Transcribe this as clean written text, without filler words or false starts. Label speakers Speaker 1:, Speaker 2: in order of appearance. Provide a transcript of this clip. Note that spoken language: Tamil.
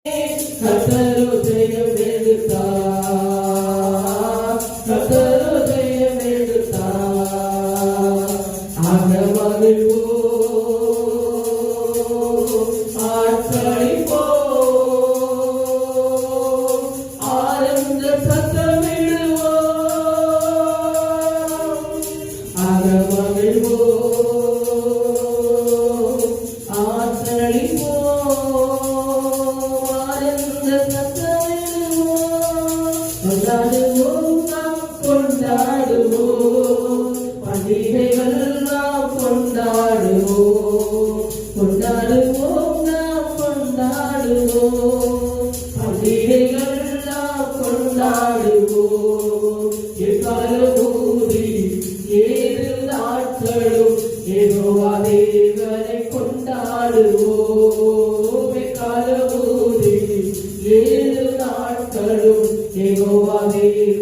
Speaker 1: கர்த்தருதயம் எடுத்தார், கர்த்தருதயம் எடுத்தார். ஆண்டவரின் ஆட்களிப்போ ஆனந்த சத்தமிடுவோ, ஆண்டவரின் ஆட்களிப்போ கொண்டாடுவோம், நாம் கொண்டாடுவோம், பண்டிகைகள் நாம் கொண்டாடுவோம், கொண்டாடுவோம், நாம் கொண்டாடுவோம், பண்டிகைகள் நாம் கொண்டாடுவோம். எக்காலூரி ஏழு நாட்களும் யெகோவா தேவனை கொண்டாடுவோம். எக்காலூரி ஏழு நாட்களும் யெகோவா தேவனை